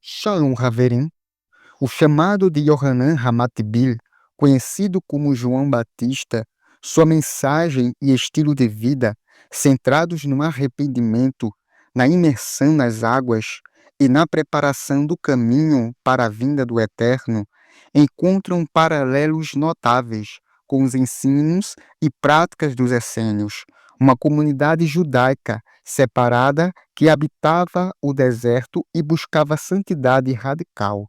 Shalom Haverim, o chamado de Yohanan Hamatbil, conhecido como João Batista, sua mensagem e estilo de vida, centrados no arrependimento, na imersão nas águas e na preparação do caminho para a vinda do Eterno, encontram paralelos notáveis com os ensinos e práticas dos essênios, uma comunidade judaica separada que habitava o deserto e buscava santidade radical.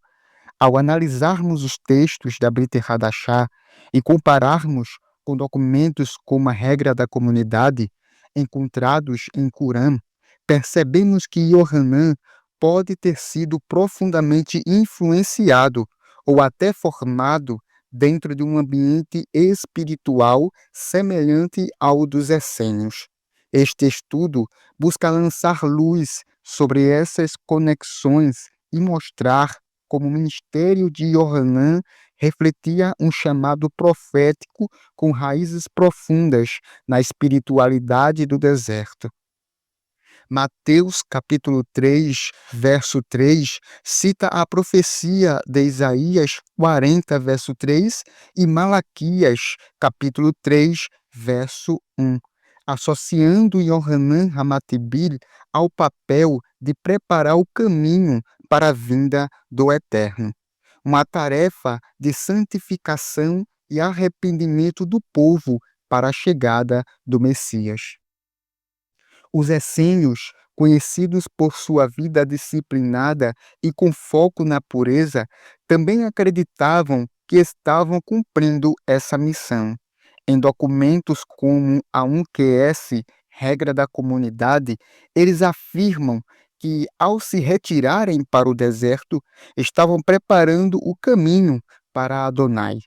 Ao analisarmos os textos da Brit Hadashah e compararmos com documentos como a regra da comunidade encontrados em Qur'an, percebemos que Yohanan pode ter sido profundamente influenciado ou até formado dentro de um ambiente espiritual semelhante ao dos essênios. Este estudo busca lançar luz sobre essas conexões e mostrar como o ministério de Yohanan refletia um chamado profético com raízes profundas na espiritualidade do deserto. Mateus capítulo 3, verso 3, cita a profecia de Isaías 40, verso 3, e Malaquias capítulo 3, verso 1, associando Yohanan Hamatbil ao papel de preparar o caminho para a vinda do Eterno, uma tarefa de santificação e arrependimento do povo para a chegada do Messias. Os essênios, conhecidos por sua vida disciplinada e com foco na pureza, também acreditavam que estavam cumprindo essa missão. Em documentos como a 1QS, regra da comunidade, eles afirmam que, ao se retirarem para o deserto, estavam preparando o caminho para Adonai.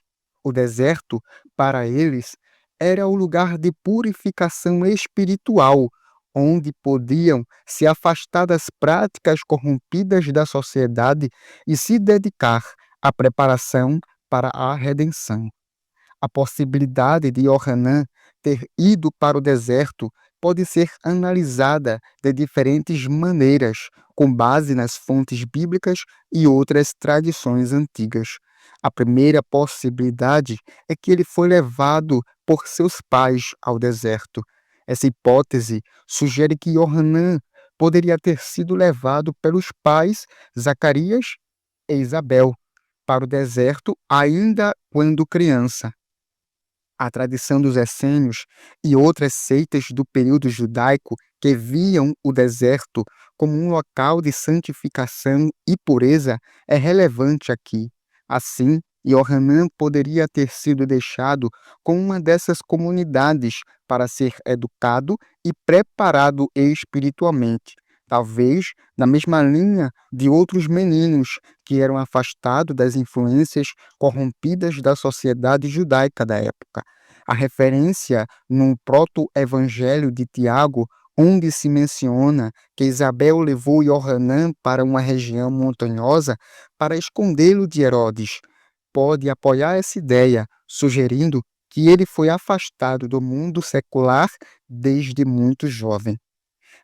O deserto, para eles, era o lugar de purificação espiritual, onde podiam se afastar das práticas corrompidas da sociedade e se dedicar à preparação para a redenção. A possibilidade de Yohanan ter ido para o deserto pode ser analisada de diferentes maneiras, com base nas fontes bíblicas e outras tradições antigas. A primeira possibilidade é que ele foi levado por seus pais ao deserto. Essa hipótese sugere que Yohanan poderia ter sido levado pelos pais Zacarias e Isabel para o deserto ainda quando criança. A tradição dos essênios e outras seitas do período judaico que viam o deserto como um local de santificação e pureza é relevante aqui. Assim, Yohanan poderia ter sido deixado com uma dessas comunidades para ser educado e preparado espiritualmente, talvez na mesma linha de outros meninos que eram afastados das influências corrompidas da sociedade judaica da época. A referência no proto-evangelho de Tiago, onde se menciona que Isabel levou Yohanan para uma região montanhosa para escondê-lo de Herodes, pode apoiar essa ideia, sugerindo que ele foi afastado do mundo secular desde muito jovem.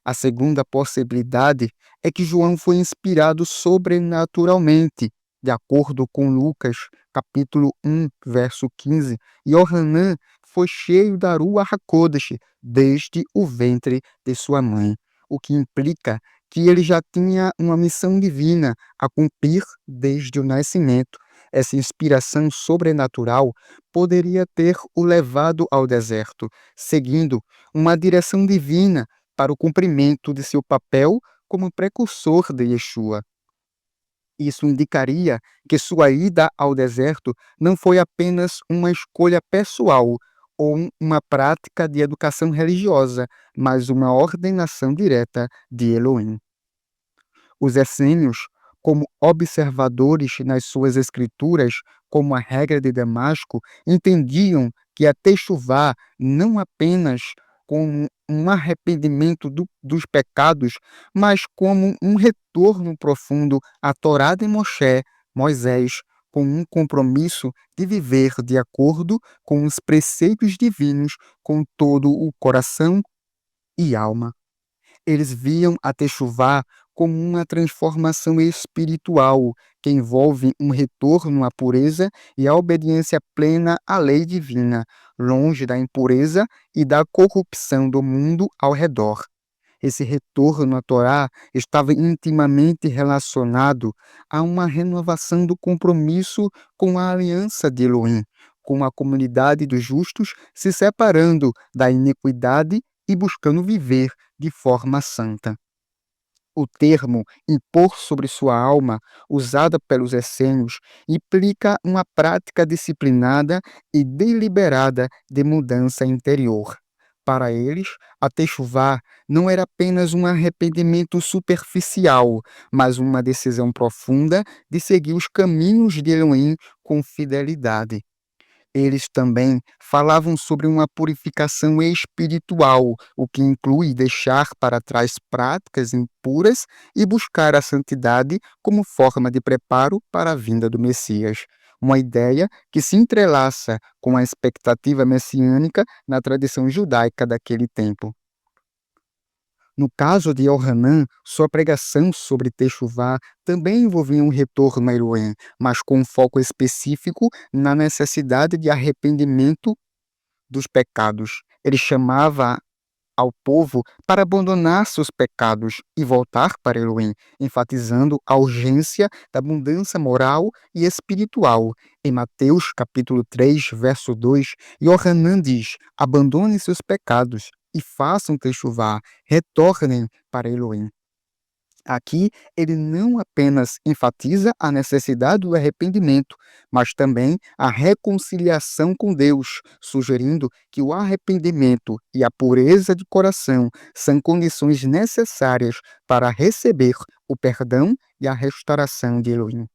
A segunda possibilidade é que João foi inspirado sobrenaturalmente. De acordo com Lucas, capítulo 1, verso 15, Yohanan foi cheio da Ruach HaKodesh desde o ventre de sua mãe, o que implica que ele já tinha uma missão divina a cumprir desde o nascimento. Essa inspiração sobrenatural poderia ter o levado ao deserto, seguindo uma direção divina para o cumprimento de seu papel como precursor de Yeshua. Isso indicaria que sua ida ao deserto não foi apenas uma escolha pessoal ou uma prática de educação religiosa, mas uma ordenação direta de Elohim. Os essênios, como observadores nas suas escrituras, como a regra de Damasco, entendiam que a techuvá não apenas como um arrependimento dos pecados, mas como um retorno profundo à Torá de Moisés, com um compromisso de viver de acordo com os preceitos divinos com todo o coração e alma. Eles viam a techuvá como uma transformação espiritual que envolve um retorno à pureza e à obediência plena à lei divina, longe da impureza e da corrupção do mundo ao redor. Esse retorno à Torá estava intimamente relacionado a uma renovação do compromisso com a aliança de Elohim, com a comunidade dos justos se separando da iniquidade e buscando viver de forma santa. O termo impor sobre sua alma, usada pelos essênios, implica uma prática disciplinada e deliberada de mudança interior. Para eles, a techuvá não era apenas um arrependimento superficial, mas uma decisão profunda de seguir os caminhos de Elohim com fidelidade. Eles também falavam sobre uma purificação espiritual, o que inclui deixar para trás práticas impuras e buscar a santidade como forma de preparo para a vinda do Messias. Uma ideia que se entrelaça com a expectativa messiânica na tradição judaica daquele tempo. No caso de Yohanan, sua pregação sobre Techuvá também envolvia um retorno a Elohim, mas com um foco específico na necessidade de arrependimento dos pecados. Ele chamava ao povo para abandonar seus pecados e voltar para Elohim, enfatizando a urgência da mudança moral e espiritual. Em Mateus capítulo 3, verso 2, Yohanan diz: abandonem seus pecados e façam techuvá, retornem para Elohim. Aqui, ele não apenas enfatiza a necessidade do arrependimento, mas também a reconciliação com Deus, sugerindo que o arrependimento e a pureza de coração são condições necessárias para receber o perdão e a restauração de Elohim.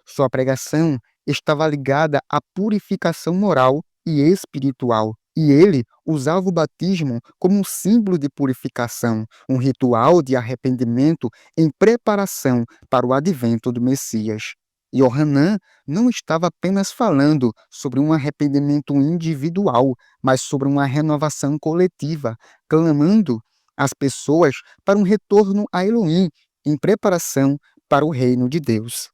Sua pregação estava ligada à purificação moral e espiritual, e ele usava o batismo como um símbolo de purificação, um ritual de arrependimento em preparação para o advento do Messias. Yohanan não estava apenas falando sobre um arrependimento individual, mas sobre uma renovação coletiva, clamando as pessoas para um retorno a Elohim em preparação para o reino de Deus.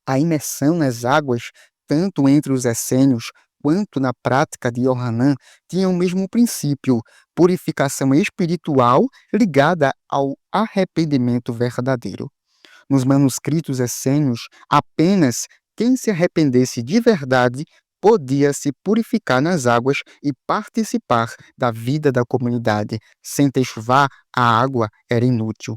A imersão nas águas, tanto entre os essênios quanto na prática de Yohanan, tinha o mesmo princípio, purificação espiritual ligada ao arrependimento verdadeiro. Nos manuscritos essênios, apenas quem se arrependesse de verdade podia se purificar nas águas e participar da vida da comunidade. Sem techuvá, a água era inútil.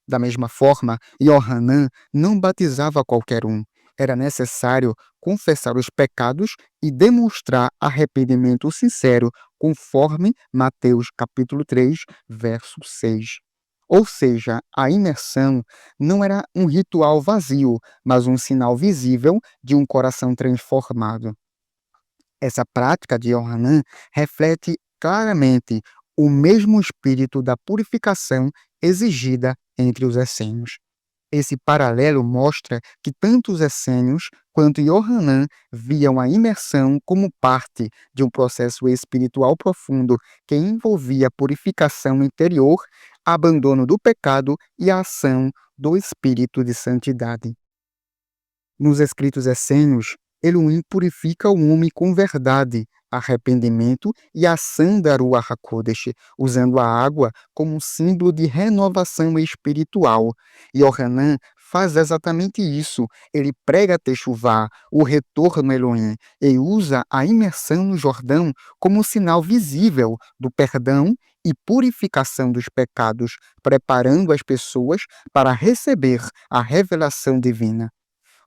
Da mesma forma, Yohanan não batizava qualquer um. Era necessário confessar os pecados e demonstrar arrependimento sincero, conforme Mateus capítulo 3, verso 6. Ou seja, a imersão não era um ritual vazio, mas um sinal visível de um coração transformado. Essa prática de Yohanan reflete claramente o mesmo espírito da purificação exigida entre os essênios. Esse paralelo mostra que tanto os essênios quanto Yohanan viam a imersão como parte de um processo espiritual profundo que envolvia purificação interior, abandono do pecado e a ação do Espírito de Santidade. Nos escritos essênios, Elohim purifica o homem com verdade, arrependimento e ação da Ruach HaKodesh, usando a água como um símbolo de renovação espiritual. Yohanan faz exatamente isso. Ele prega a techuvá, o retorno a Elohim, e usa a imersão no Jordão como um sinal visível do perdão e purificação dos pecados, preparando as pessoas para receber a revelação divina.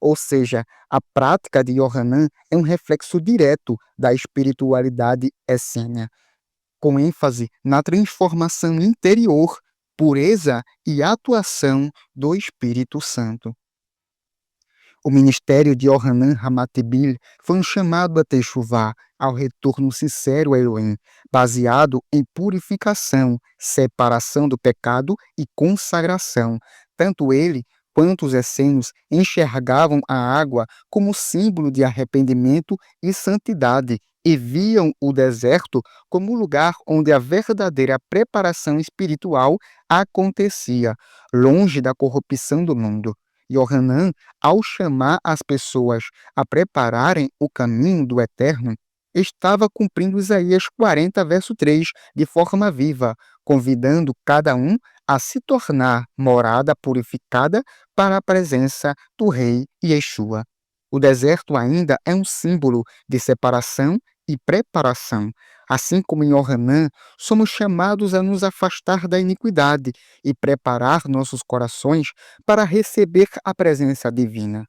Ou seja, a prática de Yohanan é um reflexo direto da espiritualidade essênia, com ênfase na transformação interior, pureza e atuação do Espírito Santo. O ministério de Yohanan Hamatebil foi um chamado a techuvá, ao retorno sincero a Elohim, baseado em purificação, separação do pecado e consagração. Tanto ele quanto os essênios enxergavam a água como símbolo de arrependimento e santidade, e viam o deserto como o lugar onde a verdadeira preparação espiritual acontecia, longe da corrupção do mundo. Yohanan, ao chamar as pessoas a prepararem o caminho do Eterno, estava cumprindo Isaías 40, verso 3, de forma viva, convidando cada um a se tornar morada purificada para a presença do Rei Yeshua. O deserto ainda é um símbolo de separação e preparação. Assim como em Ohanã, somos chamados a nos afastar da iniquidade e preparar nossos corações para receber a presença divina.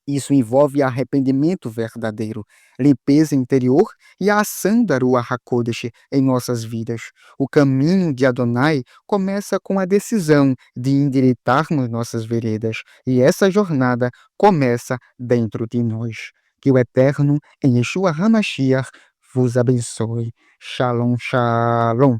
Isso envolve arrependimento verdadeiro, limpeza interior e a ação da Ruach HaKodesh em nossas vidas. O caminho de Adonai começa com a decisão de endireitarmos nossas veredas, e essa jornada começa dentro de nós. Que o Eterno, em Yeshua HaMashiach, vos abençoe. Shalom, shalom.